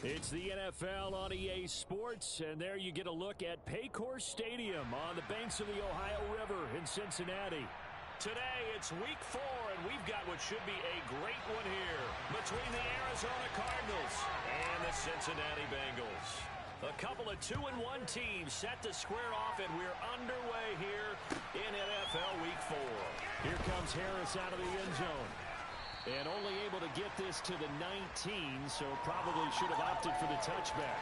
It's the NFL on EA Sports, and there you get a look at Paycor Stadium on the banks of the Ohio River in Cincinnati. Today, it's week 4, and we've got what should be a great one here between the Arizona Cardinals and the Cincinnati Bengals. A couple of 2-1 teams set to square off, and we're underway here in NFL Week 4. Here comes Harris out of the end zone. And only able to get this to the 19, so probably should have opted for the touchback.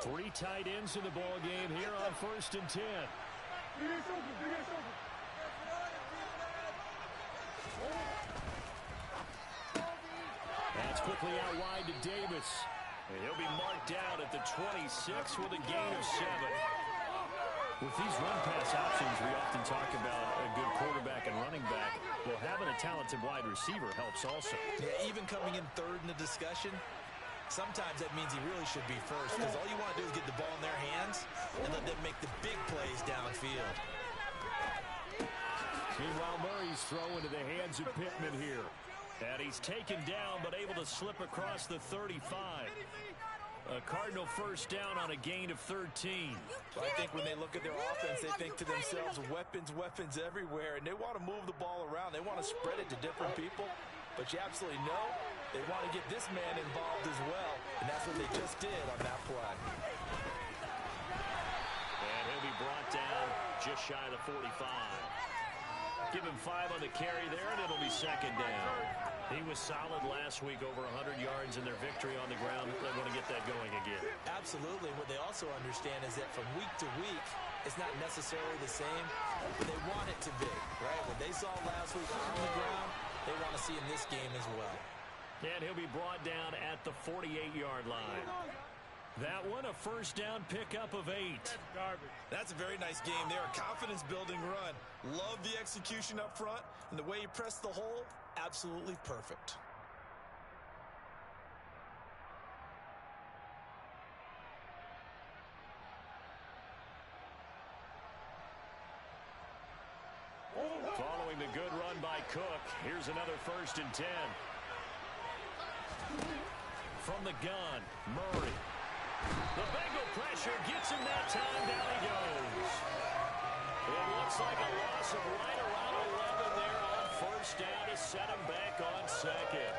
Three tight ends in the ball game here on 1st and 10. That's quickly out wide to Davis. And he'll be marked down at the 26 with a gain of 7. With these run-pass options, we often talk about a good quarterback and running back. Well, having a talented wide receiver helps also. Yeah, even coming in third in the discussion, sometimes that means he really should be first, because all you want to do is get the ball in their hands and let them make the big plays downfield. Meanwhile, Murray's throw into the hands of Pittman here. And he's taken down, but able to slip across the 35. A Cardinal first down on a gain of 13. Well, I think when they look at their offense, they think to themselves, weapons everywhere, and they want to move the ball around. They want to spread it to different people. But you absolutely know they want to get this man involved as well, and that's what they just did on that play. And he'll be brought down just shy of the 45. Give him 5 on the carry there, and it'll be 2nd down. He was solid last week, over 100 yards in their victory on the ground. They want to get that going again. Absolutely. What they also understand is that from week to week, it's not necessarily the same, but they want it to be, right? What they saw last week on the ground, they want to see in this game as well. And he'll be brought down at the 48-yard line. That one, a first down pickup of 8. That's a very nice game there. A confidence-building run. Love the execution up front, and the way he pressed the hole, absolutely perfect. Following the good run by Cook, here's another 1st and 10. From the gun, Murray. The Bengal pressure gets him that time. Down he goes. It looks like a loss of right around 11 there on 1st down to set him back on 2nd.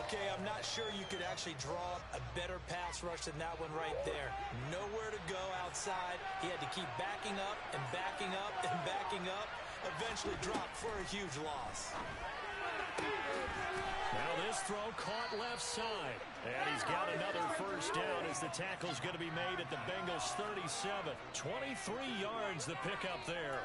Okay, I'm not sure you could actually draw a better pass rush than that one right there. Nowhere to go outside. He had to keep backing up and backing up and backing up. Eventually dropped for a huge loss. Now this throw caught left side. And he's got another 1st down as the tackle's going to be made at the Bengals' 37. 23 yards the pickup there.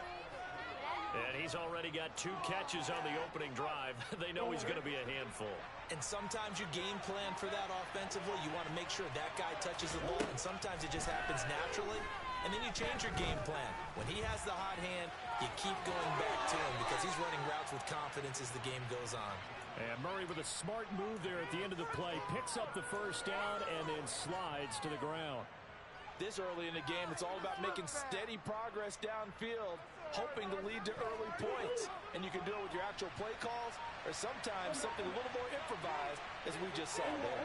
And he's already got 2 catches on the opening drive. They know he's going to be a handful. And sometimes you game plan for that offensively. You want to make sure that guy touches the ball, and sometimes it just happens naturally. And then you change your game plan. When he has the hot hand, you keep going back to him because he's running routes with confidence as the game goes on. And Murray with a smart move there at the end of the play. Picks up the 1st down and then slides to the ground. This early in the game, it's all about making steady progress downfield, hoping to lead to early points. And you can do it with your actual play calls or sometimes something a little more improvised, as we just saw there.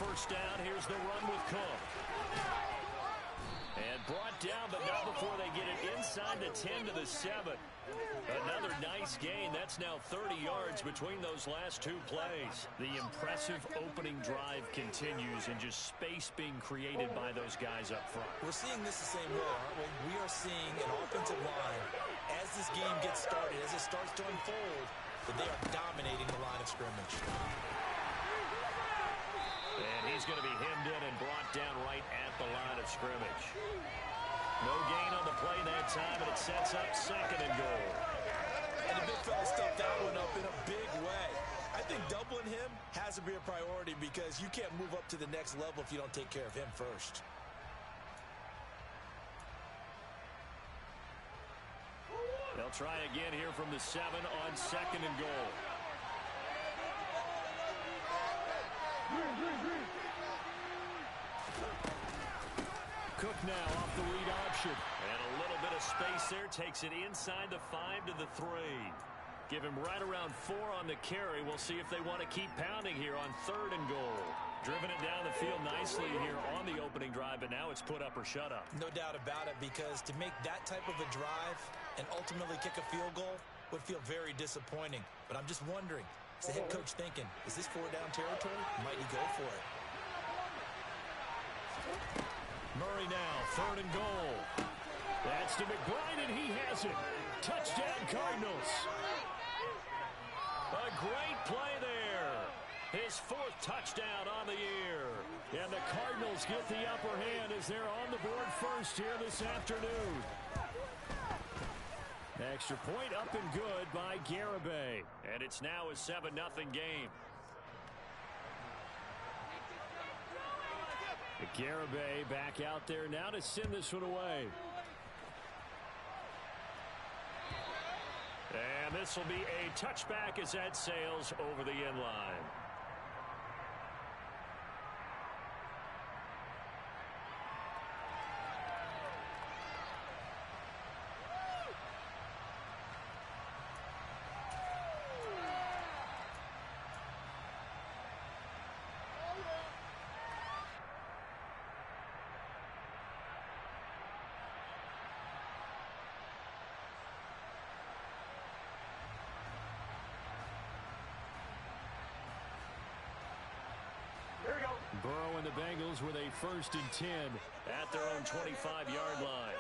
1st down, here's the run with Cook. And brought down, but not before they get it inside the 10 to the 7. Another nice gain. That's now 30 yards between those last 2 plays. The impressive opening drive continues, and just space being created by those guys up front. We're seeing this the same way, aren't we? We are seeing an offensive line, as this game gets started, as it starts to unfold, that they are dominating the line of scrimmage. And he's going to be hemmed in and brought down right at the line of scrimmage. No gain on the play that time, and it sets up 2nd and goal. And the big fella stuffed that one up in a big way. I think doubling him has to be a priority because you can't move up to the next level if you don't take care of him first. They'll try again here from the 7 on 2nd and goal. Cook now off the read option. And a little bit of space there. Takes it inside the 5 to the 3. Give him right around 4 on the carry. We'll see if they want to keep pounding here on 3rd and goal. Driven it down the field nicely here on the opening drive, but now it's put up or shut up. No doubt about it, because to make that type of a drive and ultimately kick a field goal would feel very disappointing. But I'm just wondering, is the head coach thinking, is this 4-down territory? Might he go for it? Murray now, 3rd and goal. That's to McBride, and he has it. Touchdown, Cardinals. A great play there. His 4th touchdown on the year. And the Cardinals get the upper hand as they're on the board first here this afternoon. Extra point up and good by Garibay. And it's now a 7-0 game. Garibay back out there now to send this one away. And this will be a touchback as that sails over the end line. Burrow and the Bengals with a 1st and 10 at their own 25-yard line.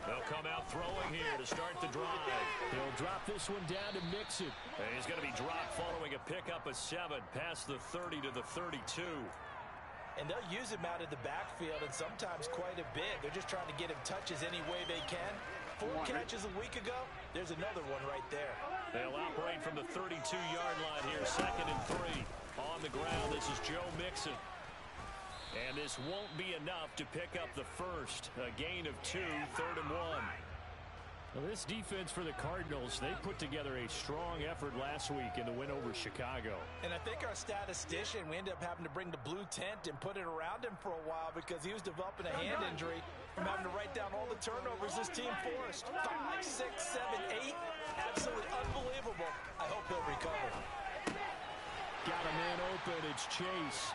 They'll come out throwing here to start the drive. He'll drop this one down to Mixon. And he's going to be dropped following a pickup of 7 past the 30 to the 32. And they'll use him out of the backfield, and sometimes quite a bit. They're just trying to get him touches any way they can. 4 catches a week ago. There's another one right there. They'll operate from the 32-yard line here, 2nd and 3. On the ground, this is Joe Mixon. And this won't be enough to pick up the 1st. A gain of 2, 3rd and 1. Well, this defense for the Cardinals, they put together a strong effort last week in the win over Chicago. And I think our statistician, we ended up having to bring the blue tent and put it around him for a while because he was developing a hand injury from having to write down all the turnovers this team forced. 5, 6, 7, 8. Absolutely unbelievable. I hope he'll recover. Got a man open. It's Chase.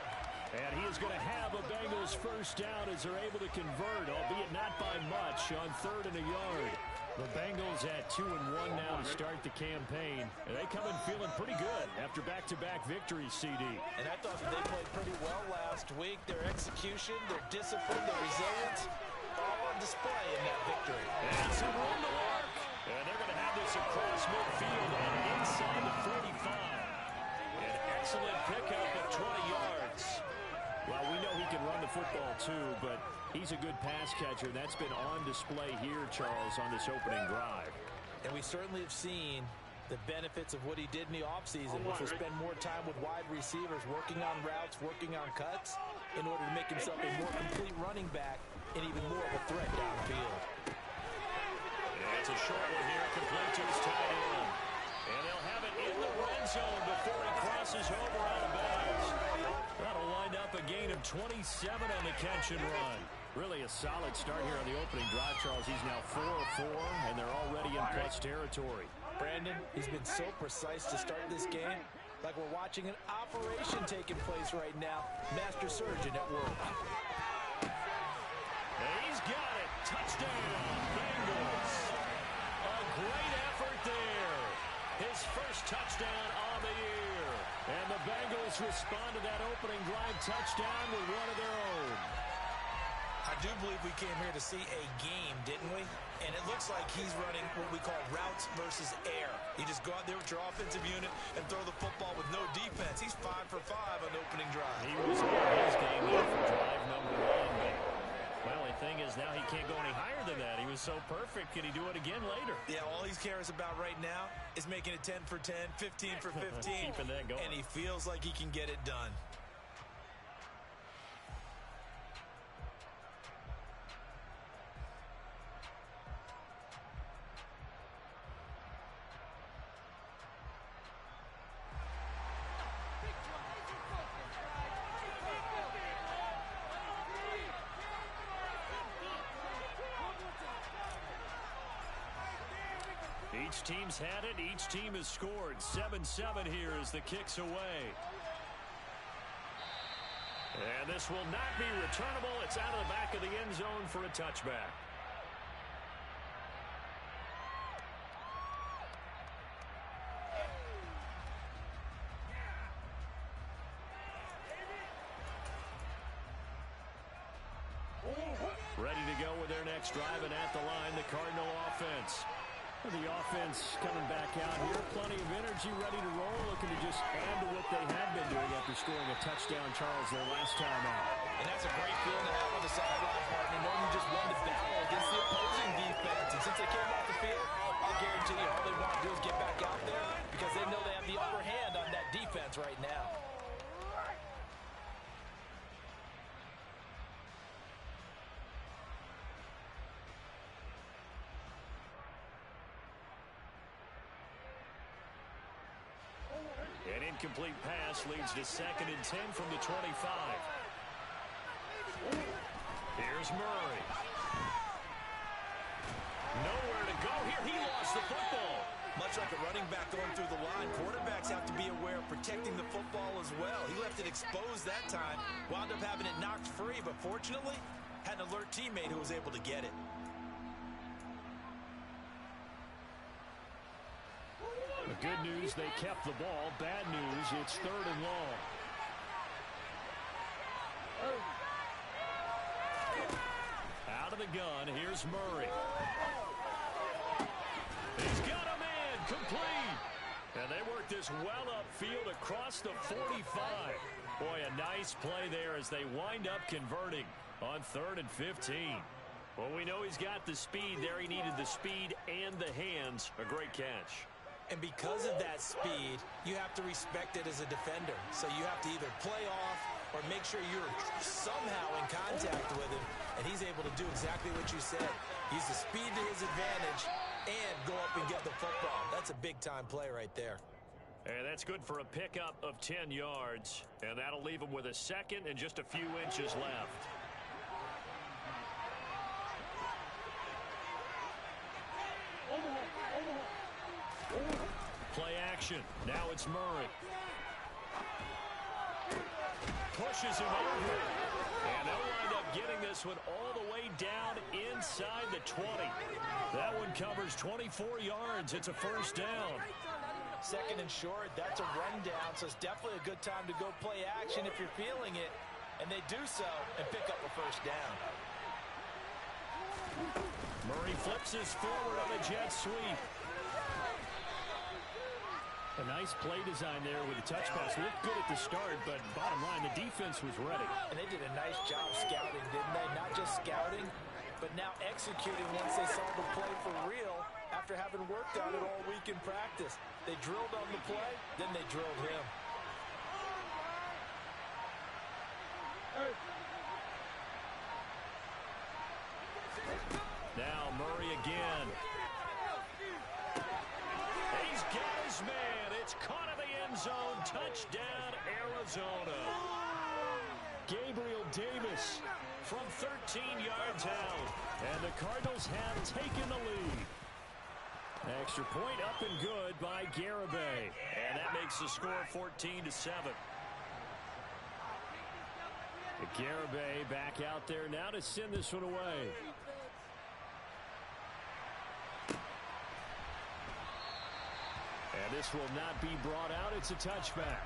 And he is going to have a Bengals 1st down as they're able to convert, albeit not by much, on 3rd and a yard. The Bengals at 2-1 now to start the campaign. And they come in feeling pretty good after back-to-back victories, CD. And I thought that they played pretty well last week. Their execution, their discipline, their resilience, all on display in that victory. And some room to work. And they're going to have this across midfield and inside the 45. An excellent pickup of 20 yards. Well, we know he can run the football too, but he's a good pass catcher. That's been on display here, Charles, on this opening drive. And we certainly have seen the benefits of what he did in the offseason, which will spend more time with wide receivers, working on routes, working on cuts, in order to make himself a more complete running back and even more of a threat downfield. And it's a short one here, complete to his tight end. And they'll have it in the red zone before he crosses over out of bounds. That'll wind up a gain of 27 on the catch and run. Really a solid start here on the opening drive, Charles. He's now 4 of 4, and they're already in plus territory. Brandon, he's been so precise to start this game, like we're watching an operation taking place right now. Master surgeon at work. And he's got it. Touchdown, Bengals. A great effort there. His 1st touchdown on the year. And the Bengals respond to that opening drive touchdown with one of their own. I do believe we came here to see a game, didn't we? And it looks like he's running what we call routes versus air. You just go out there with your offensive unit and throw the football with no defense. He's 5 for 5 on the opening drive. He was on his game there for drive number 1. But, well, the thing is now he can't go any higher than that. He was so perfect. Can he do it again later? Yeah, all he cares about right now is making it 10 for 10, 15 for 15. Keeping that going. And he feels like he can get it done. Each team's had it. Each team has scored. 7-7 here as the kick's away. And this will not be returnable. It's out of the back of the end zone for a touchback. Ready to go with their next drive, and at the line, the Cardinal offense. The offense coming back out here. Plenty of energy, ready to roll, looking to just add to what they had been doing after scoring a touchdown, Charles, their last time out. And that's a great feeling to have on the sideline, partner, knowing you just won the battle against the opposing defense. And since they came off the field, I'll guarantee you all they want to do is get back out there because they know they have the upper hand on that defense right now. An incomplete pass leads to 2nd and 10 from the 25. Here's Murray. Nowhere to go here. He lost the football. Much like a running back going through the line, quarterbacks have to be aware of protecting the football as well. He left it exposed that time, wound up having it knocked free, but fortunately, had an alert teammate who was able to get it. The good news, they kept the ball. Bad news, it's 3rd and long. Out of the gun, here's Murray. He's got a man, complete. And they work this well upfield across the 45. Boy, a nice play there as they wind up converting on 3rd and 15. Well, we know he's got the speed there. He needed the speed and the hands. A great catch. And because of that speed, you have to respect it as a defender. So you have to either play off or make sure you're somehow in contact with him. And he's able to do exactly what you said. Use the speed to his advantage and go up and get the football. That's a big-time play right there. And that's good for a pickup of 10 yards. And that'll leave him with a 2nd and just a few inches left. Play action. Now it's Murray. Pushes him over. And they'll wind up getting this one all the way down inside the 20. That one covers 24 yards. It's a 1st down. 2nd and short, that's a rundown, so it's definitely a good time to go play action if you're feeling it. And they do so and pick up a 1st down. Murray flips his forward on a jet sweep. A nice play design there with the touch pass. Looked good at the start, but bottom line, the defense was ready. And they did a nice job scouting, didn't they? Not just scouting, but now executing once they saw the play for real after having worked on it all week in practice. They drilled on the play, then they drilled him. Now Murray again. He's got his man. It's caught in the end zone. Touchdown, Arizona. Gabriel Davis from 13 yards out. And the Cardinals have taken the lead. Extra point up and good by Garibay. And that makes the score 14-7. Garibay back out there now to send this one away. And this will not be brought out. It's a touchback.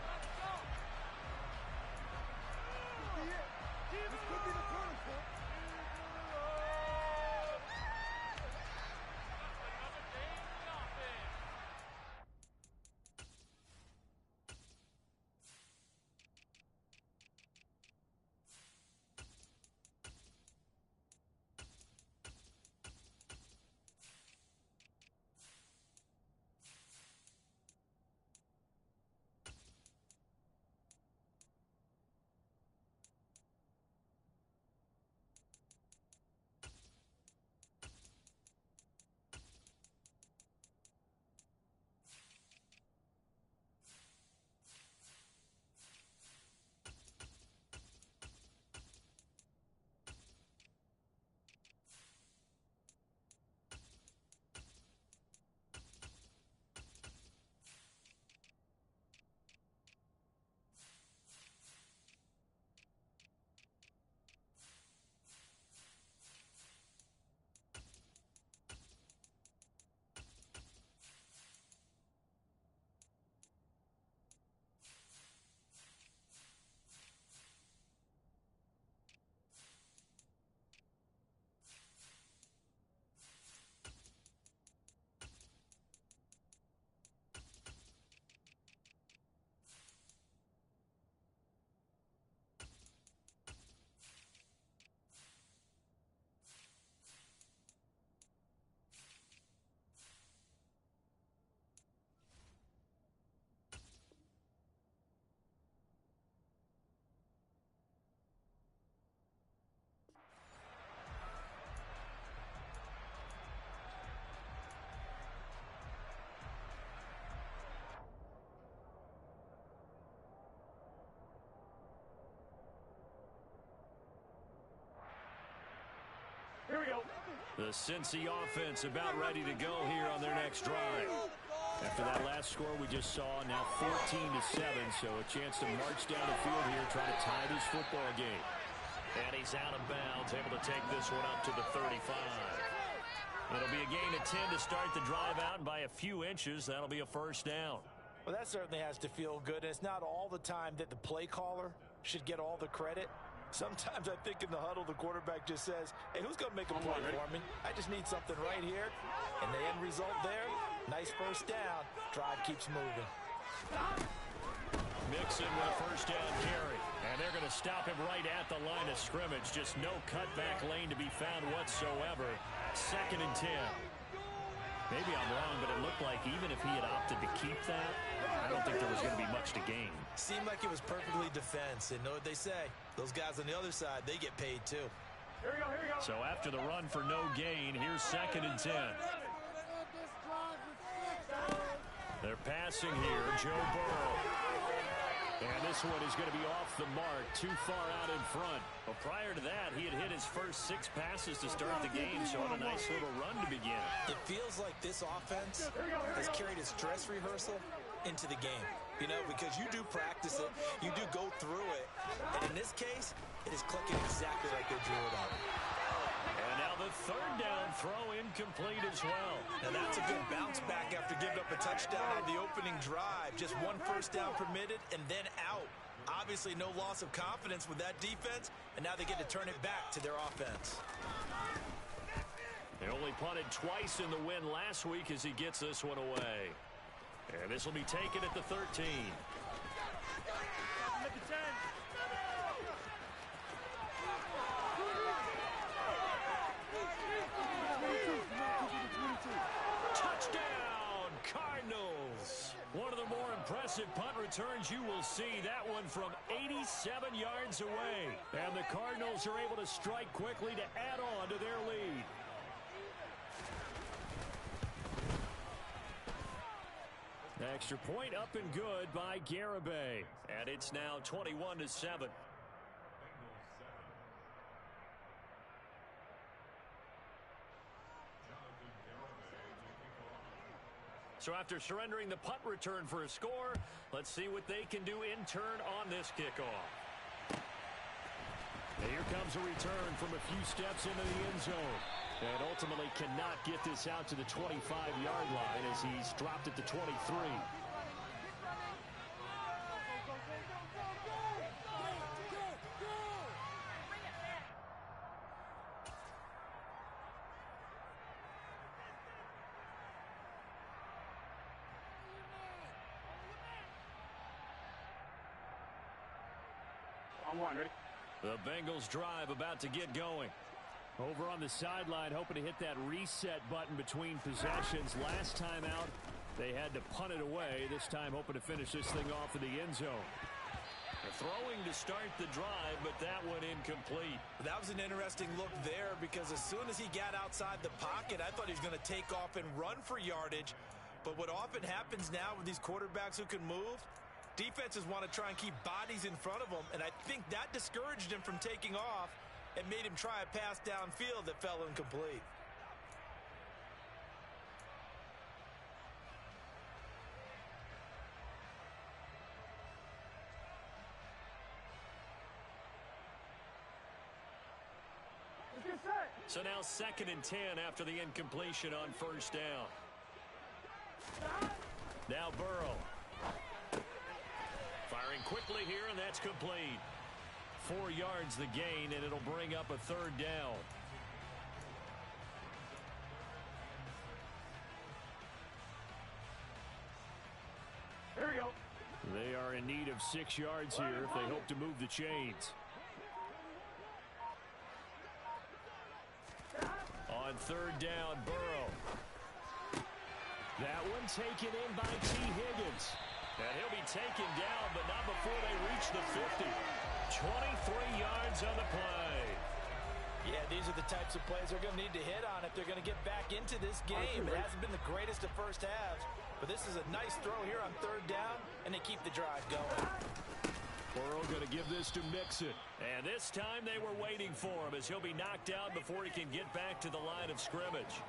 The Cincy offense about ready to go here on their next drive. After that last score we just saw, now 14-7, so a chance to march down the field here, trying to tie this football game. And he's out of bounds, able to take this one up to the 35. It'll be a gain of 10 to start the drive out, and by a few inches, that'll be a first down. Well, that certainly has to feel good. It's not all the time that the play caller should get all the credit. Sometimes I think in the huddle, the quarterback just says, hey, who's going to make a play for me? I just need something right here. And the end result there, nice first down. Drive keeps moving. Mixon with a first down carry. And they're going to stop him right at the line of scrimmage. Just no cutback lane to be found whatsoever. 2nd and 10. Maybe I'm wrong, but it looked like even if he had opted to keep that, I don't think there was going to be much to gain. Seemed like it was perfectly defense. And know what they say? Those guys on the other side, they get paid too. Here we go. So after the run for no gain, here's 2nd and 10. They're passing here, Joe Burrow. And this one is going to be off the mark, too far out in front. Well, prior to that, he had hit his first 6 passes to start the game, so on a nice little run to begin. It feels like this offense has carried its dress rehearsal into the game. You know, because you do practice it, you do go through it, and in this case, it is clicking exactly like they drew it up. And now the 3rd down throw incomplete as well. Now that's a good bounce back after giving up a touchdown on the opening drive. Just 1 first down permitted and then out. Obviously no loss of confidence with that defense, and now they get to turn it back to their offense. They only punted twice in the win last week as he gets this one away. And this will be taken at the 13. Touchdown, Cardinals. One of the more impressive punt returns you will see. That one from 87 yards away. And the Cardinals are able to strike quickly to add on to their lead. Extra point up and good by Garibay. And it's now 21-7. So after surrendering the punt return for a score, let's see what they can do in turn on this kickoff. And here comes a return from a few steps into the end zone. And ultimately cannot get this out to the 25-yard line as he's dropped it to 23. The Bengals drive about to get going. Over on the sideline, hoping to hit that reset button between possessions. Last time out, they had to punt it away. This time, hoping to finish this thing off in the end zone. They're throwing to start the drive, but that one incomplete. That was an interesting look there because as soon as he got outside the pocket, I thought he was going to take off and run for yardage. But what often happens now with these quarterbacks who can move, defenses want to try and keep bodies in front of them, and I think that discouraged him from taking off and made him try a pass downfield that fell incomplete. So now 2nd and 10 after the incompletion on first down. Now Burrow. Firing quickly here, and that's complete. 4 yards the gain, and it'll bring up a 3rd down. There we go. They are in need of 6 yards here if they hope to move the chains. On 3rd down, Burrow. That one taken in by T. Higgins. And he'll be taken down, but not before they reach the 50. 23 yards on the play. Yeah, these are the types of plays they're going to need to hit on if they're going to get back into this game. It hasn't been the greatest of first halves, but this is a nice throw here on 3rd down, and they keep the drive going. Burrow going to give this to Mixon. And this time they were waiting for him as he'll be knocked down before he can get back to the line of scrimmage.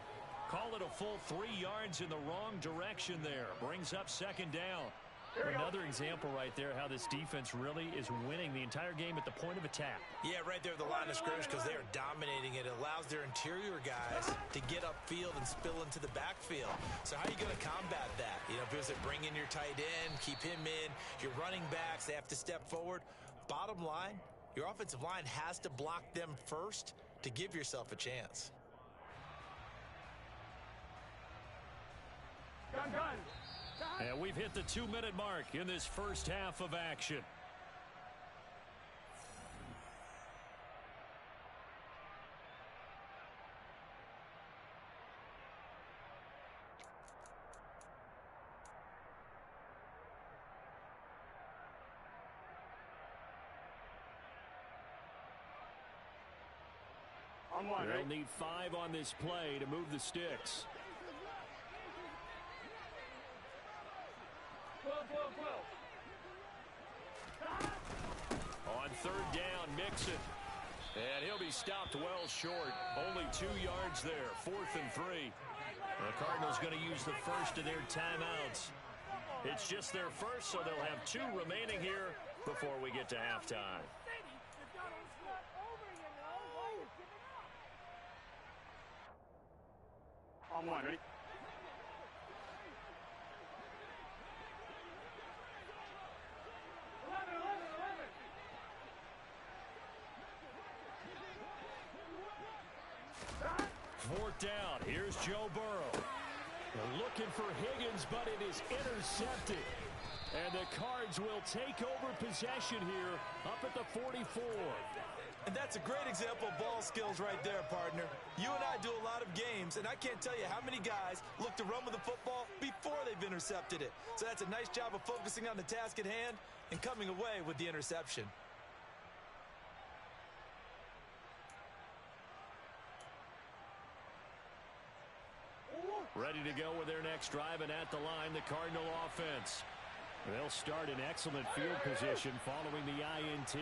Call it a full 3 yards in the wrong direction there. Brings up second down. Another example right there how this defense really is winning the entire game at the point of attack. Yeah, right there at the line of scrimmage because they are dominating it. It allows their interior guys to get upfield and spill into the backfield. So how are you going to combat that? You know, if it's bring in your tight end, keep him in, your running backs, they have to step forward. Bottom line, your offensive line has to block them first to give yourself a chance. Gun. And we've hit the 2-minute mark in this first half of action. They'll need 5 on this play to move the sticks. On third down, Mixon. And he'll be stopped well short. Only 2 yards there. 4th and 3. The Cardinals going to use the first of their timeouts. It's just their first, so they'll have 2 remaining here before we get to halftime. On one, ready? Fourth down. Here's Joe Burrow. They're looking for Higgins, but it is intercepted. And the Cards will take over possession here up at the 44. And that's a great example of ball skills right there, partner. You and I do a lot of games, and I can't tell you how many guys look to run with the football before they've intercepted it. So that's a nice job of focusing on the task at hand and coming away with the interception. Ready to go with their next drive, and at the line, the Cardinal offense. They'll start in excellent field position following the INT.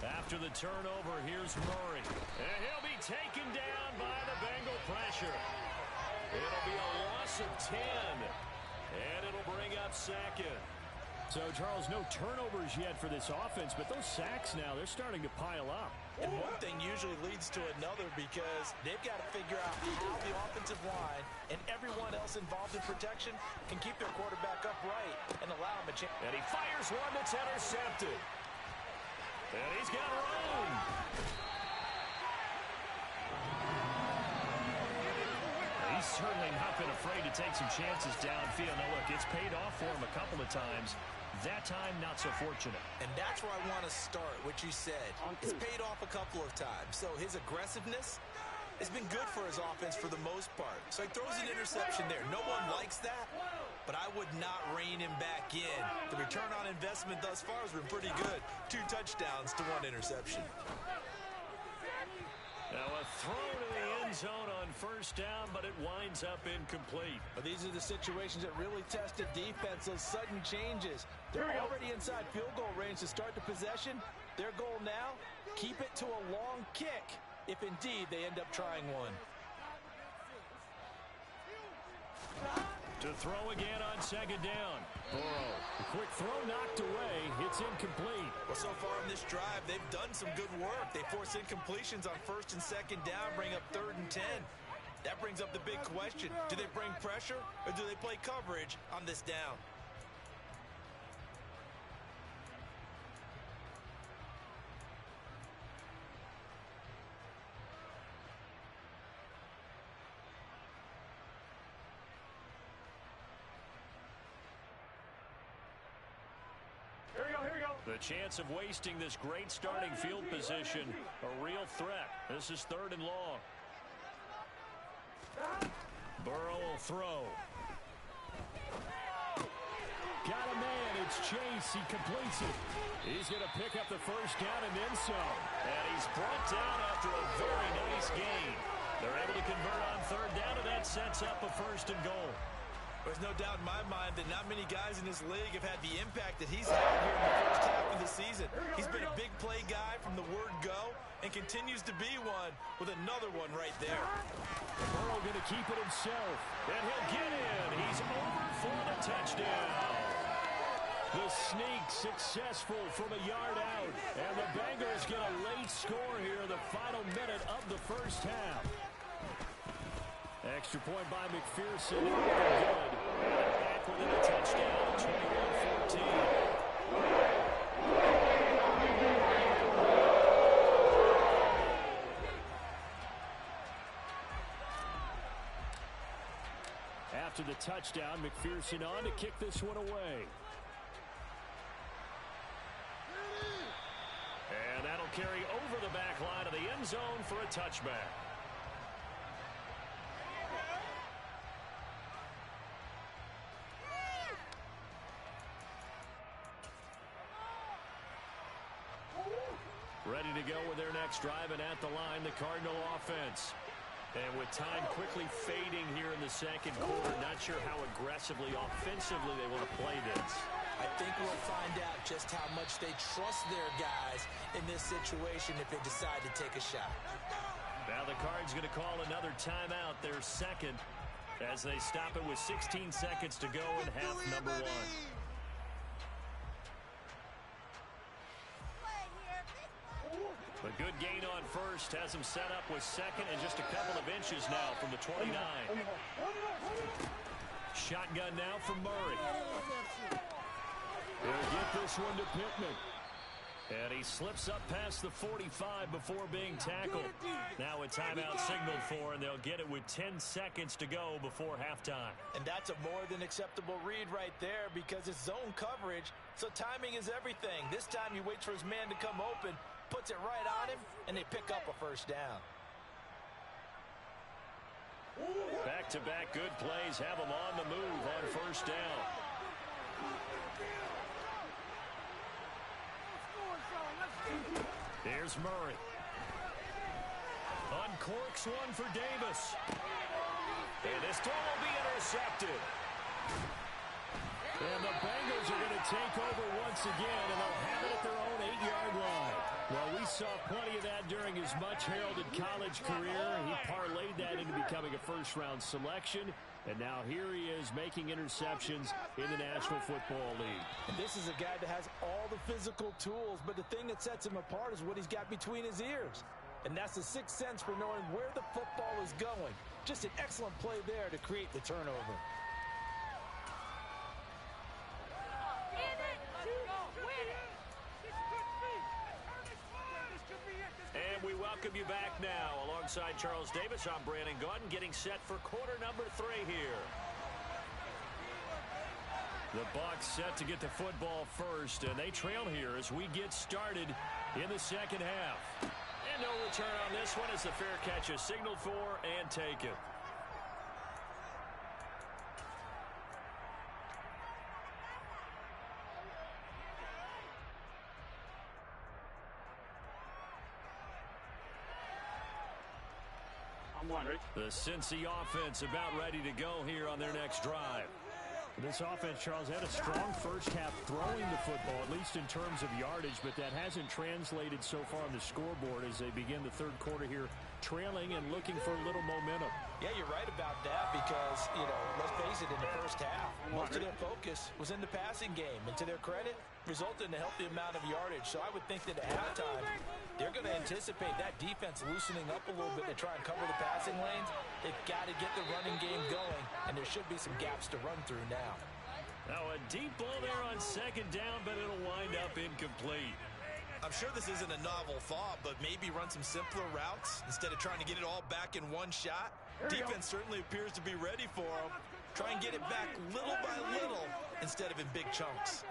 After the turnover, here's Murray. And he'll be taken down by the Bengal pressure. It'll be a loss of 10. And it'll bring up second. So, Charles, no turnovers yet for this offense, but those sacks now, they're starting to pile up. And one thing usually leads to another because they've got to figure out how the offensive line and everyone else involved in protection can keep their quarterback upright and allow him a chance. And he fires one that's intercepted. And he's got room. He's certainly not been afraid to take some chances downfield. Now, look, it's paid off for him a couple of times. That time, not so fortunate. And that's where I want to start, what you said. It's paid off a couple of times. So his aggressiveness has been good for his offense for the most part. So he throws an interception there. No one likes that, but I would not rein him back in. The return on investment thus far has been pretty good. 2 touchdowns to 1 interception. Now a throw to the end zone on first down, but it winds up incomplete. But these are the situations that really test a defense, those sudden changes. They're already inside field goal range to start the possession. Their goal now, keep it to a long kick, if indeed they end up trying one. To throw again on second down. Burrow, a quick throw knocked away. It's incomplete. Well, so far in this drive, they've done some good work. They force incompletions on first and second down, bring up 3rd and 10. That brings up the big question. Do they bring pressure or do they play coverage on this down? The chance of wasting this great starting field position, a real threat. This is 3rd and long. Burrow will throw. Got a man, it's Chase, he completes it. He's going to pick up the first down and then some. And he's brought down after a very nice gain. They're able to convert on 3rd down, and that sets up a 1st and goal. There's no doubt in my mind that not many guys in this league have had the impact that he's had here in the first half of the season. He's been a big play guy from the word go and continues to be one with another one right there. Burrow going to keep it himself, and he'll get in. He's over for the touchdown. The sneak successful from a yard out, and the Bengals get a late score here in the final minute of the first half. Extra point by McPherson. Good. Back within a touchdown, 21-14. After the touchdown, McPherson on to kick this one away. And that'll carry over the back line of the end zone for a touchback. Ready to go with their next drive, and at the line, the Cardinal offense. And with time quickly fading here in the second quarter, not sure how aggressively, offensively they want to play this. I think we'll find out just how much they trust their guys in this situation if they decide to take a shot. Now the Cards going to call another timeout, their second, as they stop it with 16 seconds to go in half number one. A good gain on first has him set up with second and just a couple of inches now from the 29. Shotgun now from Murray. He'll get this one to Pittman. And he slips up past the 45 before being tackled. Now a timeout signaled for, and they'll get it with 10 seconds to go before halftime. And that's a more than acceptable read right there because it's zone coverage, so timing is everything. This time he waits for his man to come open, puts it right on him, and they pick up a first down. Back-to-back good plays have them on the move on first down. Here's Murray. Uncorks one for Davis. And this throw will be intercepted. And the Bengals are going to take over once again, and they'll have it at their own 8-yard line. Well, we saw plenty of that during his much-heralded college career. He parlayed that into becoming a first-round selection, and now here he is making interceptions in the National Football League. And this is a guy that has all the physical tools, but the thing that sets him apart is what he's got between his ears. And that's the sixth sense for knowing where the football is going. Just an excellent play there to create the turnover. And we welcome you back now. Alongside Charles Davis, I'm Brandon Gaudin, getting set for quarter number 3 here. The Bucs set to get the football first, and they trail here as we get started in the second half. And no return on this one as the fair catch is signaled for and taken. The Cincy offense about ready to go here on their next drive. This offense, Charles, had a strong first half throwing the football, at least in terms of yardage, but that hasn't translated so far on the scoreboard as they begin the third quarter here, trailing and looking for a little momentum. Yeah, you're right about that because, let's face it, in the first half, most of their focus was in the passing game. And to their credit, resulted in a healthy amount of yardage. So I would think that at halftime, they're going to anticipate that defense loosening up a little bit to try and cover the passing lanes. They've got to get the running game going, and there should be some gaps to run through now. Now a deep ball there on second down, but it'll wind up incomplete. I'm sure this isn't a novel thought, but maybe run some simpler routes instead of trying to get it all back in one shot. Defense certainly appears to be ready for them. Try and get it back little by little instead of in big chunks.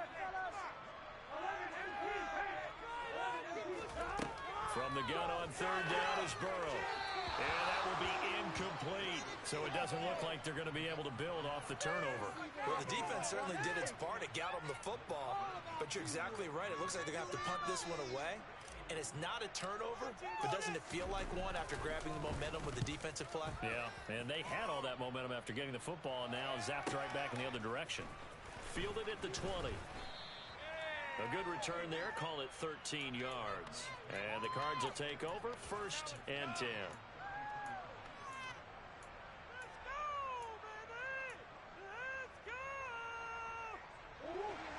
From the gun on third down is Burrow. And that will be incomplete. So it doesn't look like they're going to be able to build off the turnover. Well, the defense certainly did its part to get them the football. But you're exactly right. It looks like they're going to have to punt this one away. and it's not a turnover, but doesn't it feel like one after grabbing the momentum with the defensive play? Yeah, and they had all that momentum after getting the football, and now zapped right back in the other direction. Fielded at the 20. A good return there. Call it 13 yards. And the Cards will take over 1st and 10.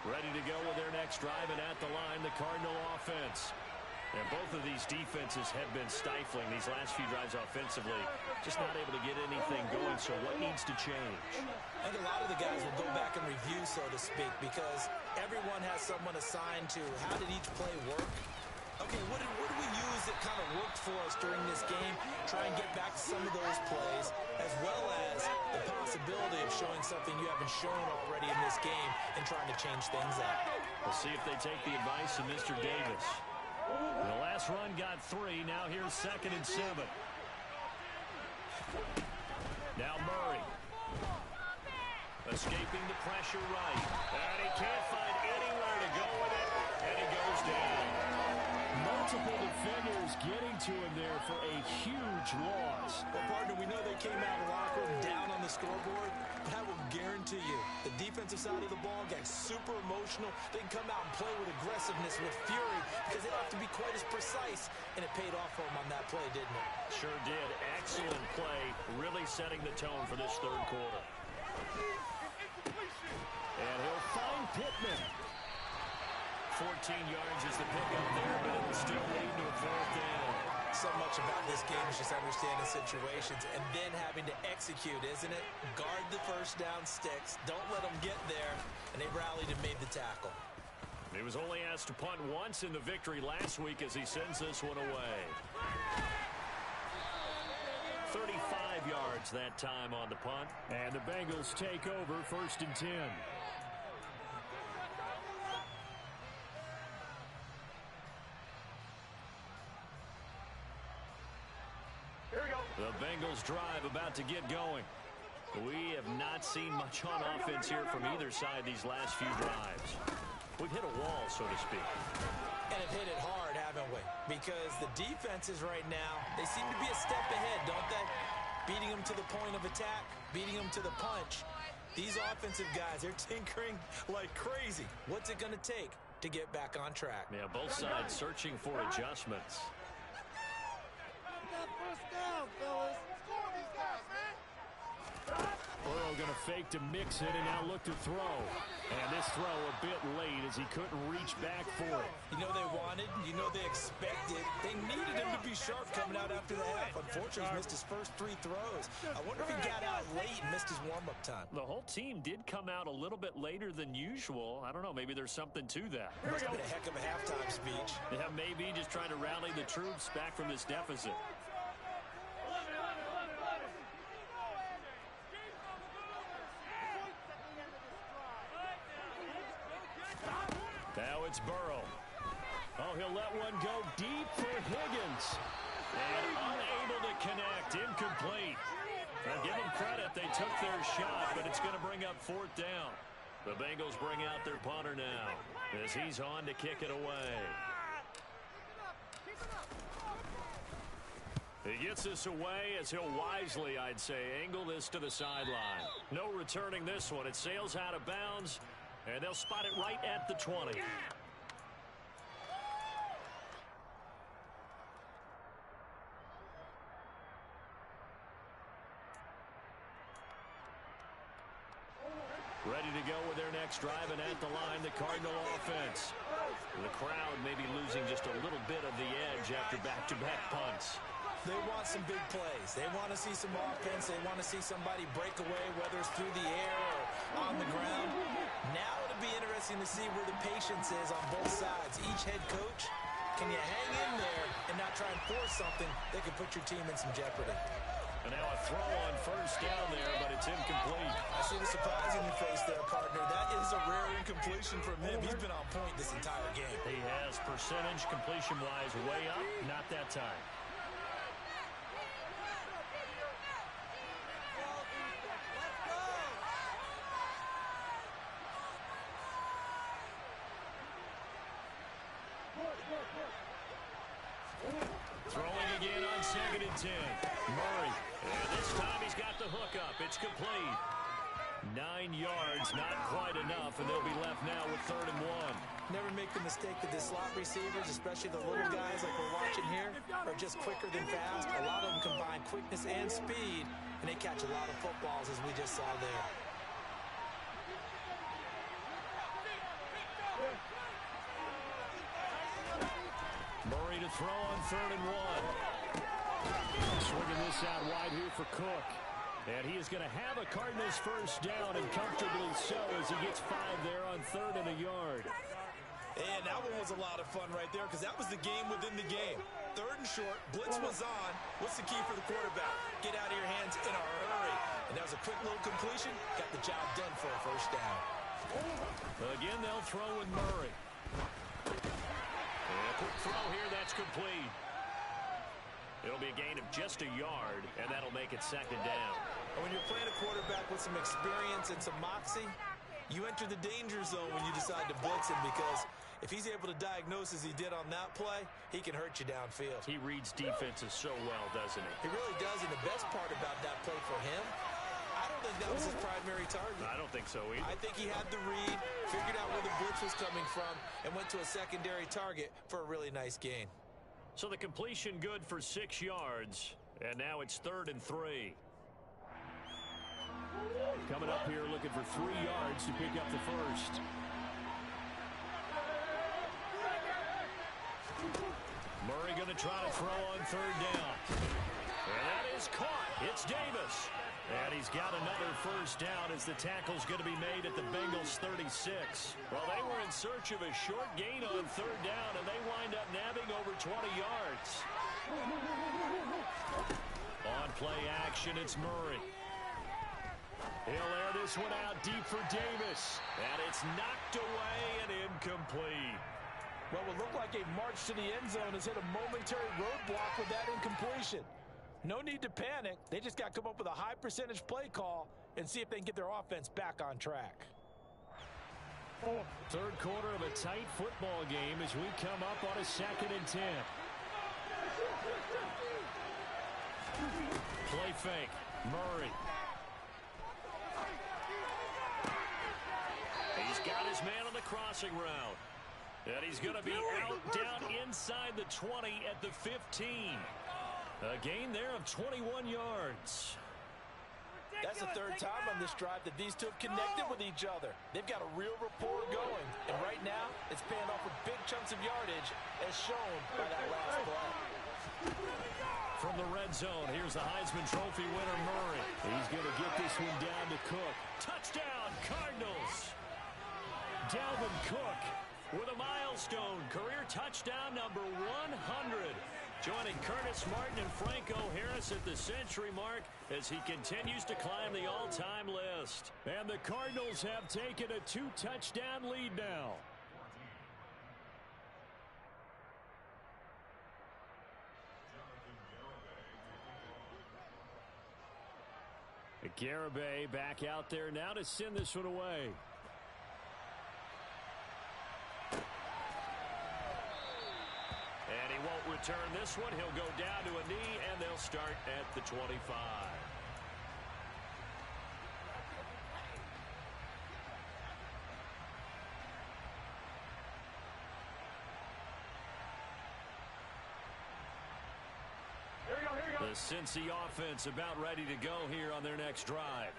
Ready to go with their next drive, and at the line, the Cardinal offense. And both of these defenses have been stifling these last few drives offensively. Just not able to get anything going, so what needs to change? I think a lot of the guys will go back and review, so to speak, because everyone has someone assigned to how did each play work. Okay, what did we use that kind of worked for us during this game? Try and get back to some of those plays, as well as the possibility of showing something you haven't shown already in this game and trying to change things up. We'll see if they take the advice of Mr. Davis. The last run got 3. Now here's 2nd and 7. Now Murray. Escaping the pressure right. And he can't find anywhere to go with it. And he goes down. Multiple defenders getting to him there for a huge loss. Well, partner, we know they came out of the locker room down on the scoreboard, but I will guarantee you the defensive side of the ball got super emotional. They can come out and play with aggressiveness, with fury, because they don't have to be quite as precise, and it paid off for them on that play, didn't it? Sure did. Excellent play, really setting the tone for this 3rd quarter. And he'll find Pittman. 14 yards is the pickup there, but it will still lead to a 4th down. So much about this game is just understanding situations and then having to execute, isn't it? Guard the first down sticks. Don't let them get there. And they rallied and made the tackle. He was only asked to punt once in the victory last week as he sends this one away. 35 yards that time on the punt. And the Bengals take over 1st and 10. The Bengals drive about to get going. We have not seen much on offense here from either side these last few drives. We've hit a wall, so to speak. And have hit it hard, haven't we? Because the defenses right now, they seem to be a step ahead, don't they? Beating them to the point of attack, beating them to the punch. These offensive guys, they're tinkering like crazy. What's it going to take to get back on track? Yeah, both sides searching for adjustments. Burrow going to fake to mix it and now look to throw. And this throw a bit late as he couldn't reach back for it. You know they wanted, you know they expected. They needed him to be sharp coming out after the half. Unfortunately, he missed his first 3 throws. I wonder if he got out late and missed his warm-up time. The whole team did come out a little bit later than usual. I don't know, maybe there's something to that. Must have been a heck of a halftime speech. Yeah, maybe just trying to rally the troops back from this deficit. Now it's Burrow. Oh, he'll let one go deep for Higgins. And unable to connect. Incomplete. Now give them credit. They took their shot, but it's going to bring up 4th down. The Bengals bring out their punter now as he's on to kick it away. He gets this away as he'll wisely, I'd say, angle this to the sideline. No returning this one. It sails out of bounds. And they'll spot it right at the 20. Ready to go with their next drive, and at the line, the Cardinal offense. The crowd maybe losing just a little bit of the edge after back-to-back punts. They want some big plays. They want to see some offense. They want to see somebody break away, whether it's through the air or on the ground. Now it'll be interesting to see where the patience is on both sides. Each head coach, can you hang in there and not try and force something that could put your team in some jeopardy? And now a throw on 1st down there, but it's incomplete. I see the surprise in your face there, partner. That is a rare incompletion from him. He's been on point this entire game. He has percentage completion-wise way up, not that time. Throwing again on 2nd and 10. Murray. And this time he's got the hook up. It's complete. 9 yards, not quite enough, and they'll be left now with 3rd and 1. Never make the mistake that the slot receivers, especially the little guys like we're watching here, are just quicker than fast. A lot of them combine quickness and speed, and they catch a lot of footballs, as we just saw there. Murray to throw on 3rd and 1. Swinging this out wide here for Cook. And he is going to have a Cardinals first down, and comfortably so, as he gets 5 there on 3rd and a yard. And that one was a lot of fun right there, because that was the game within the game. 3rd and short, blitz was on. What's the key for the quarterback? Get out of your hands in a hurry. And that was a quick little completion. Got the job done for a first down. Again, they'll throw with Murray. And a quick throw here, that's complete. It'll be a gain of just a yard, and that'll make it 2nd down. And when you're playing a quarterback with some experience and some moxie, you enter the danger zone when you decide to blitz him, because if he's able to diagnose as he did on that play, he can hurt you downfield. He reads defenses so well, doesn't he? He really does, and the best part about that play for him, I don't think that was his primary target. I don't think so either. I think he had the read, figured out where the blitz was coming from, and went to a secondary target for a really nice gain. So the completion good for 6 yards, and now it's 3rd and 3. Coming up here looking for 3 yards to pick up the first. Murray going to try to throw on 3rd down. And that is caught. It's Davis. And he's got another first down as the tackle's going to be made at the Bengals 36. Well, they were in search of a short gain on 3rd down, and they wind up nabbing over 20 yards. On play action, it's Murray. He'll air this one out deep for Davis. And it's knocked away and incomplete. What would look like a march to the end zone has hit a momentary roadblock with that incompletion. No need to panic. They just got to come up with a high percentage play call and see if they can get their offense back on track. 3rd quarter of a tight football game as we come up on a 2nd and 10. Play fake. Murray. He's got his man on the crossing route. And he's going to be out down inside the 20 at the 15. A gain there of 21 yards. That's the 3rd time on this drive that these two have connected with each other. They've got a real rapport going. And right now, it's paying off with big chunks of yardage, as shown by that last play. From the red zone, here's the Heisman Trophy winner, Murray. He's going to get this one down to Cook. Touchdown, Cardinals. Dalvin Cook with a milestone career touchdown number 100. Joining Curtis Martin and Franco Harris at the century mark as he continues to climb the all-time list. And the Cardinals have taken a 2-touchdown lead now. Garibay back out there now to send this one away. And he won't return this one. He'll go down to a knee, and they'll start at the 25. The Cincy offense about ready to go here on their next drive.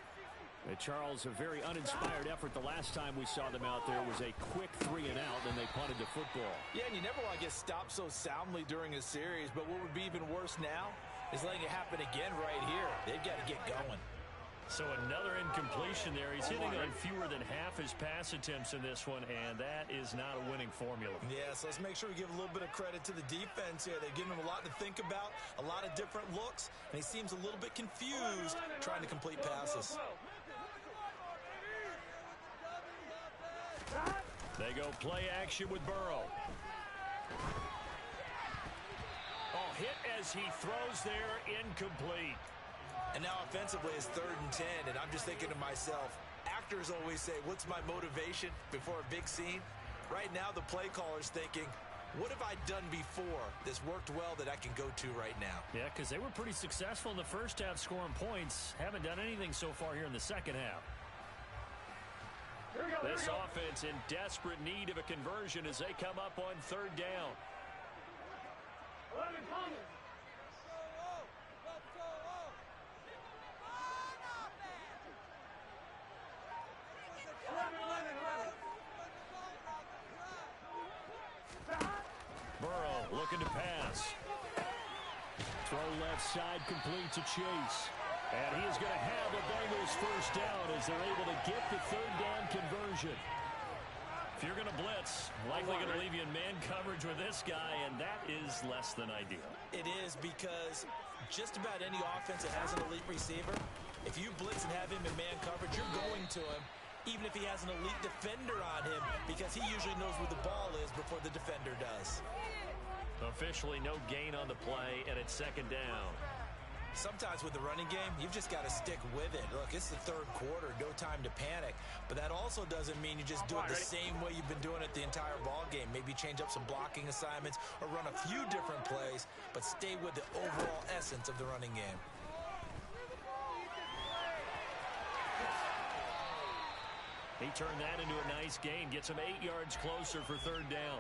Charles, a very uninspired effort the last time we saw them out there was a quick 3 and out, and they punted the football. Yeah, and you never want to get stopped so soundly during a series, but what would be even worse now is letting it happen again right here. They've got to get going. So another incompletion there. He's hitting on fewer than half his pass attempts in this one, and that is not a winning formula. Yeah, so let's make sure we give a little bit of credit to the defense here. They've given him a lot to think about, a lot of different looks, and he seems a little bit confused trying to complete passes. They go play action with Burrow. Oh, hit as he throws there, incomplete. And now offensively it's 3rd and 10, and I'm just thinking to myself, actors always say, what's my motivation before a big scene? Right now the play caller's thinking, What have I done before that's worked well that I can go to right now? Yeah, because they were pretty successful in the first half scoring points. Haven't done anything so far here in the second half. This offense in desperate need of a conversion as they come up on third down. Burrow looking to pass. Throw left side complete to Chase. And he is going to have the Bengals first down as they're able to get the third down conversion. If you're going to blitz, likely going to leave you in man coverage with this guy, and that is less than ideal. It is, because just about any offense that has an elite receiver, if you blitz and have him in man coverage, you're going to him, even if he has an elite defender on him, because he usually knows where the ball is before the defender does. Officially no gain on the play, and it's second down. Sometimes with the running game, you've just got to stick with it. Look, it's the third quarter, no time to panic. But that also doesn't mean you just do it the same way you've been doing it the entire ball game. Maybe change up some blocking assignments or run a few different plays, but stay with the overall essence of the running game. He turned that into a nice gain, gets him 8 yards closer for third down.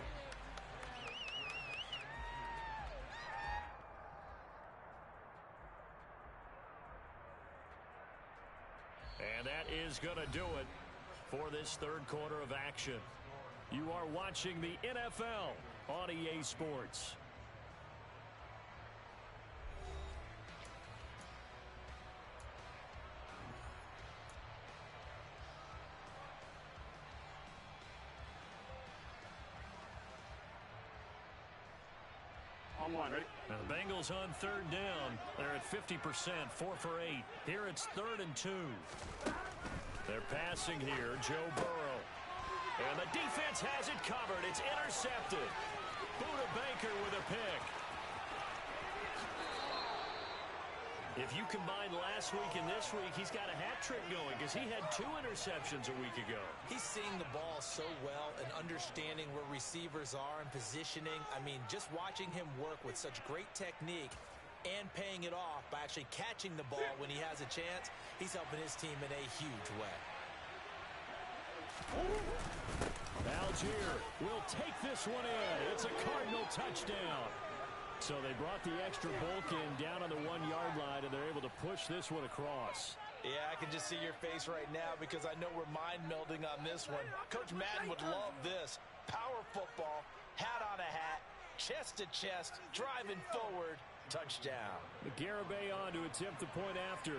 And that is going to do it for this third quarter of action. You are watching the NFL on EA Sports. Ready? Now the Bengals on third down. They're at 50%, 4 for 8. Here it's 3rd and 2. They're passing here, Joe Burrow. And the defense has it covered. It's intercepted. Buda Baker with a pick. If you combine last week and this week, he's got a hat trick going because he had 2 interceptions a week ago. He's seeing the ball so well and understanding where receivers are and positioning. I mean, just watching him work with such great technique and paying it off by actually catching the ball when he has a chance, he's helping his team in a huge way. Algier will take this one in. It's a Cardinal touchdown. So they brought the extra bulk in down on the 1-yard line, and they're able to push this one across. Yeah, I can just see your face right now because I know we're mind melding on this one. Coach Madden would love this. Power football, hat on a hat, chest to chest, driving forward, touchdown. Garibay on to attempt the point after.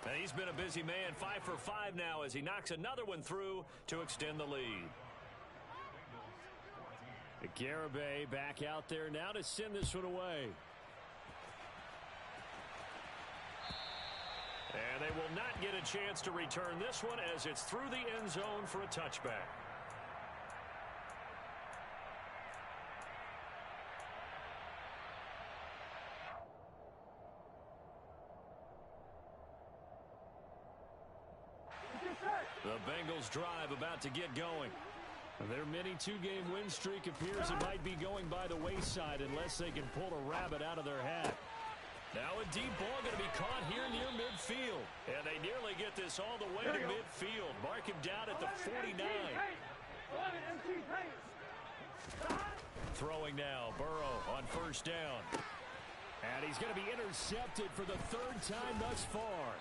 And he's been a busy man, 5 for 5 now as he knocks another one through to extend the lead. Garibay back out there now to send this one away. And they will not get a chance to return this one as it's through the end zone for a touchback. The Bengals drive about to get going. Their mini 2-game win streak appears it might be going by the wayside unless they can pull a rabbit out of their hat. Now a deep ball going to be caught here near midfield. And they nearly get this all the way to midfield. Mark him down at the 49. Throwing now, Burrow on first down. And he's going to be intercepted for the 3rd time thus far.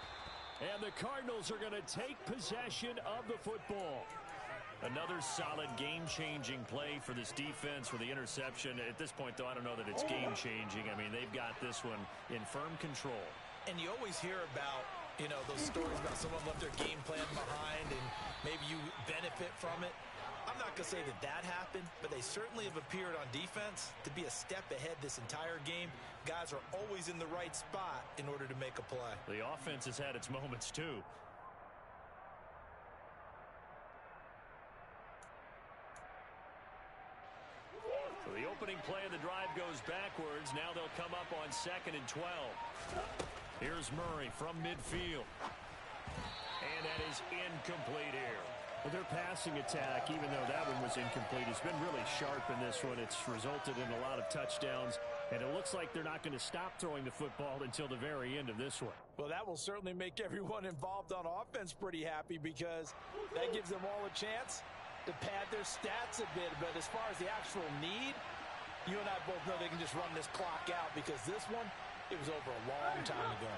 And the Cardinals are going to take possession of the football. Another solid game-changing play for this defense with the interception. At this point, though, I don't know that it's game-changing. I mean, they've got this one in firm control. And you always hear about, you know, those stories about someone left their game plan behind and maybe you benefit from it. I'm not going to say that that happened, but they certainly have appeared on defense to be a step ahead this entire game. Guys are always in the right spot in order to make a play. The offense has had its moments, too. So the opening play of the drive goes backwards. Now they'll come up on 2nd and 12. Here's Murray from midfield. And that is incomplete here. Well, their passing attack, even though that one was incomplete, has been really sharp in this one. It's resulted in a lot of touchdowns, and it looks like they're not going to stop throwing the football until the very end of this one. Well, that will certainly make everyone involved on offense pretty happy because that gives them all a chance to pad their stats a bit. But as far as the actual need, you and I both know they can just run this clock out because this one, it was over a long time ago.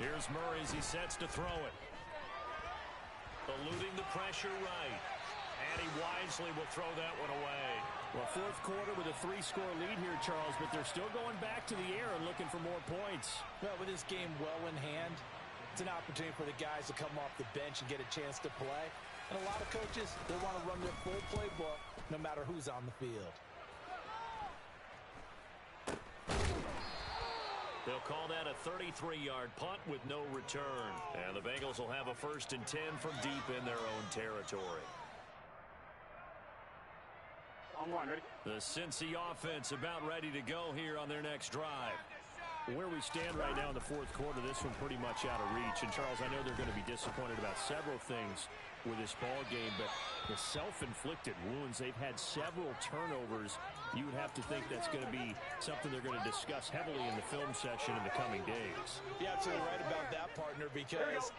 Here's Murray as he sets to throw it. Eluding the pressure right. And he wisely will throw that one away. Well, fourth quarter with a 3-score lead here, Charles, but they're still going back to the air and looking for more points. Well, with this game well in hand, it's an opportunity for the guys to come off the bench and get a chance to play. And a lot of coaches, they want to run their full playbook no matter who's on the field. They'll call that a 33-yard punt with no return. And the Bengals will have a 1st and 10 from deep in their own territory. The Cincy offense about ready to go here on their next drive. Where we stand right now in the fourth quarter, this one pretty much out of reach. And, Charles, I know they're going to be disappointed about several things with this ball game, but the self-inflicted wounds, they've had several turnovers. You would have to think that's going to be something they're going to discuss heavily in the film session in the coming days. You're absolutely right about that, partner, because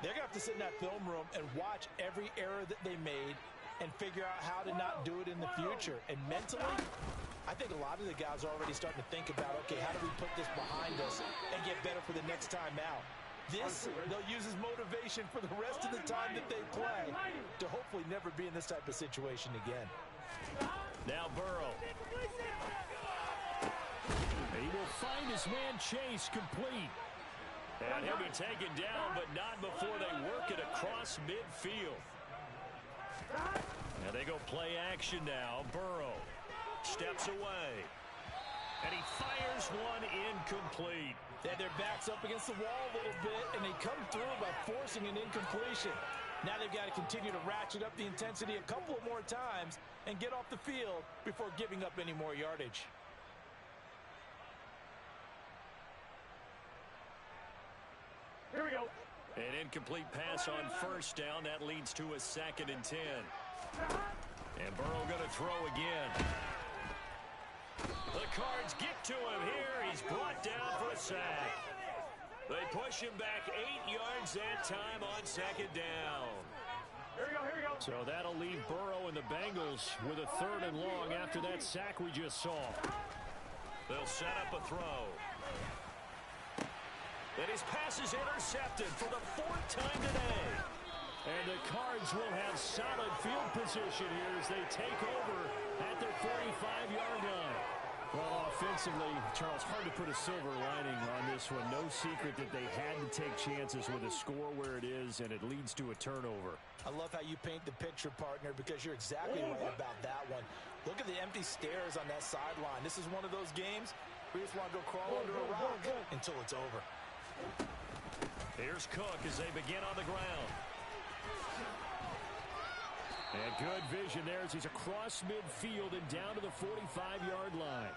they're going to have to sit in that film room and watch every error that they made and figure out how to not do it in the future. And mentally, I think a lot of the guys are already starting to think about, okay, how do we put this behind us and get better for the next time out? This, they'll use as motivation for the rest of the time that they play to hopefully never be in this type of situation again. Now Burrow. He will find his man Chase complete. And he'll be taken down, but not before they work it across midfield. Now they go play action now. Burrow steps away. And he fires one incomplete. They had their backs up against the wall a little bit, and they come through by forcing an incompletion. Now they've got to continue to ratchet up the intensity a couple of more times and get off the field before giving up any more yardage. Here we go. An incomplete pass on 1st down. That leads to a 2nd and 10. And Burrow going to throw again. The Cards get to him here. He's brought down for a sack. They push him back 8 yards that time on 2nd down. Here we go. So that'll leave Burrow and the Bengals with a 3rd and long after that sack we just saw. They'll set up a throw. And his pass is intercepted for the 4th time today. And the Cards will have solid field position here as they take over at their 45-yard line. Well, offensively, Charles, hard to put a silver lining on this one. No secret that they had to take chances with a score where it is, and it leads to a turnover. I love how you paint the picture, partner, because you're exactly right about that one. Look at the empty stairs on that sideline. This is one of those games where you just want to go crawl under a rock until it's over. Here's Cook as they begin on the ground. And good vision there as he's across midfield and down to the 45-yard line.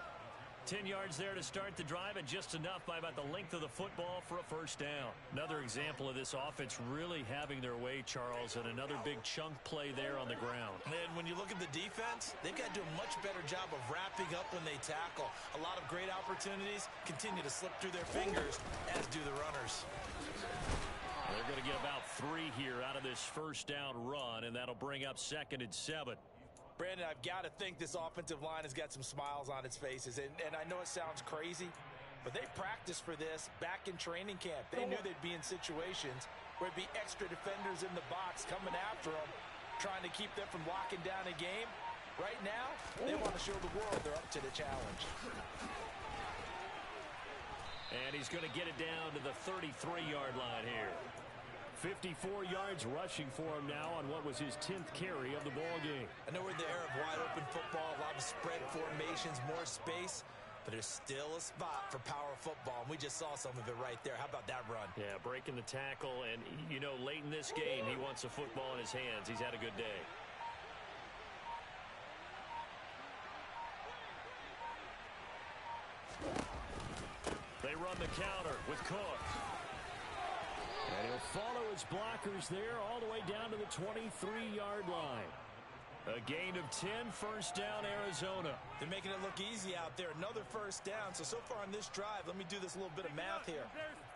10 yards there to start the drive, and just enough by about the length of the football for a 1st down. Another example of this offense really having their way, Charles, and another big chunk play there on the ground. And when you look at the defense, they've got to do a much better job of wrapping up when they tackle. A lot of great opportunities continue to slip through their fingers, as do the runners. They're going to get about 3 here out of this 1st down run, and that'll bring up 2nd and 7. Brandon, I've got to think this offensive line has got some smiles on its faces, and I know it sounds crazy, but they practiced for this back in training camp. They knew they'd be in situations where it'd be extra defenders in the box coming after them, trying to keep them from locking down a game. Right now, they want to show the world they're up to the challenge. And he's going to get it down to the 33-yard line here. 54 yards rushing for him now on what was his 10th carry of the ball game. I know we're in the era of wide-open football, a lot of spread formations, more space, but there's still a spot for power football, and we just saw some of it right there. How about that run? Yeah, breaking the tackle, and, you know, late in this game, he wants a football in his hands. He's had a good day. They run the counter with Cook. And he'll follow his blockers there all the way down to the 23-yard line. A gain of 10, first down, Arizona. They're making it look easy out there. Another first down. So far on this drive, let me do this little bit of math here.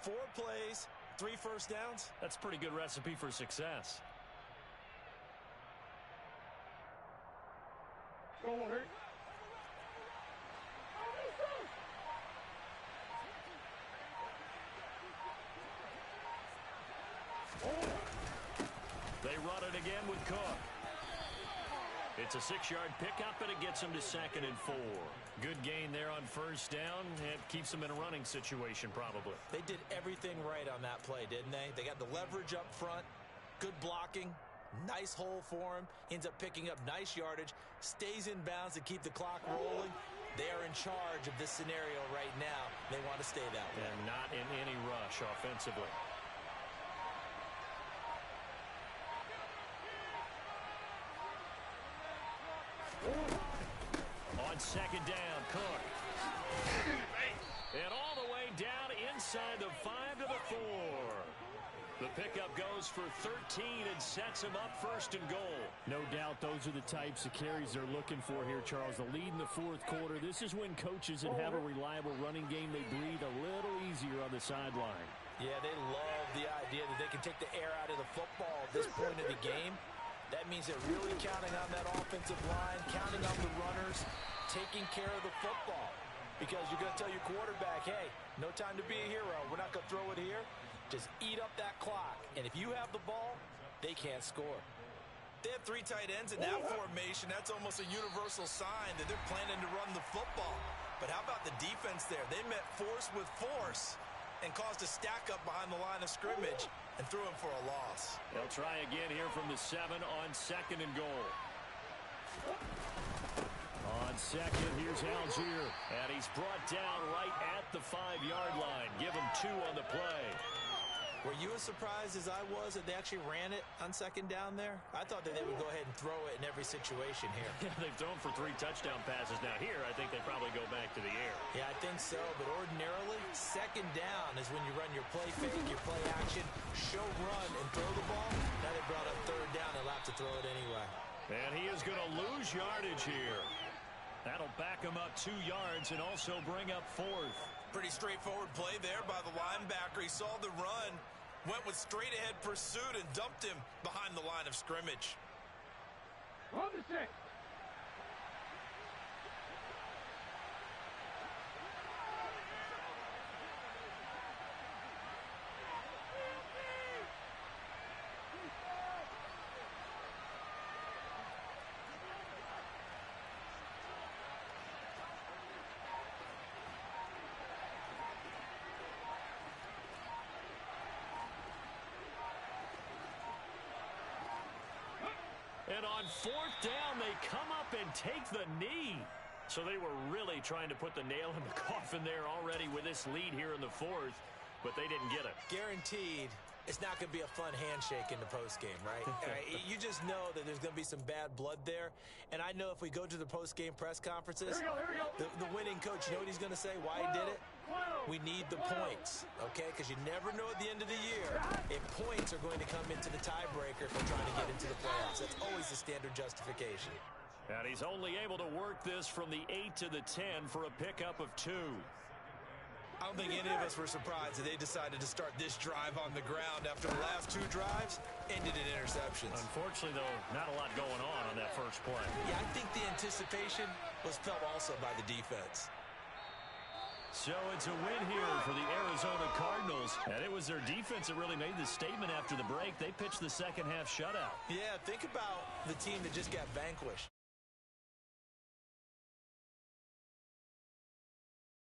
4 plays, 3 first downs. That's a pretty good recipe for success. They run it again with Cook. It's a 6-yard pickup, and it gets them to 2nd and 4. Good gain there on first down. It keeps them in a running situation, probably. They did everything right on that play, didn't they? They got the leverage up front, good blocking, nice hole for him, ends up picking up nice yardage, stays in bounds to keep the clock rolling. They are in charge of this scenario right now. They want to stay that way. And not in any rush offensively. On second down, Cook. And all the way down inside the 5 to the 4. The pickup goes for 13 and sets him up 1st and goal. No doubt those are the types of carries they're looking for here, Charles. The lead in the 4th quarter. This is when coaches that have a reliable running game, they breathe a little easier on the sideline. Yeah, they love the idea that they can take the air out of the football at this point of the game. That means they're really counting on that offensive line, counting on the runners, taking care of the football. Because you're going to tell your quarterback, hey, no time to be a hero. We're not going to throw it here. Just eat up that clock. And if you have the ball, they can't score. They have 3 tight ends in that formation. That's almost a universal sign that they're planning to run the football. But how about the defense there? They met force with force and caused a stack up behind the line of scrimmage and threw him for a loss. They'll try again here from the 7 on 2nd and goal. On 2nd, here's Algier. And he's brought down right at the 5-yard line. Give him 2 on the play. Were you as surprised as I was that they actually ran it on 2nd down there? I thought that they would go ahead and throw it in every situation here. Yeah, they've thrown for 3 touchdown passes. Now here, I think they probably go back to the air. Yeah, I think so. But ordinarily, 2nd down is when you run your play fake, your play action, show run, and throw the ball. Now they brought up 3rd down. They'll have to throw it anyway. And he is going to lose yardage here. That'll back him up 2 yards and also bring up 4th. Pretty straightforward play there by the linebacker. He saw the run, went with straight-ahead pursuit, and dumped him behind the line of scrimmage. On the 6. And on 4th down, they come up and take the knee. So they were really trying to put the nail in the coffin there already with this lead here in the 4th, but they didn't get it. Guaranteed it's not going to be a fun handshake in the postgame, right? You just know that there's going to be some bad blood there. And I know if we go to the postgame press conferences, the winning coach, you know what he's going to say, why he did it? We need the points, okay? Because you never know at the end of the year if points are going to come into the tiebreaker if we're trying to get into the playoffs. That's always the standard justification. And he's only able to work this from the 8 to the 10 for a pickup of 2. I don't think any of us were surprised that they decided to start this drive on the ground after the last 2 drives ended in interceptions. Unfortunately, though, not a lot going on that first play. Yeah, I think the anticipation was felt also by the defense. So it's a win here for the Arizona Cardinals. And it was their defense that really made the statement after the break. They pitched the second half shutout. Yeah, think about the team that just got vanquished.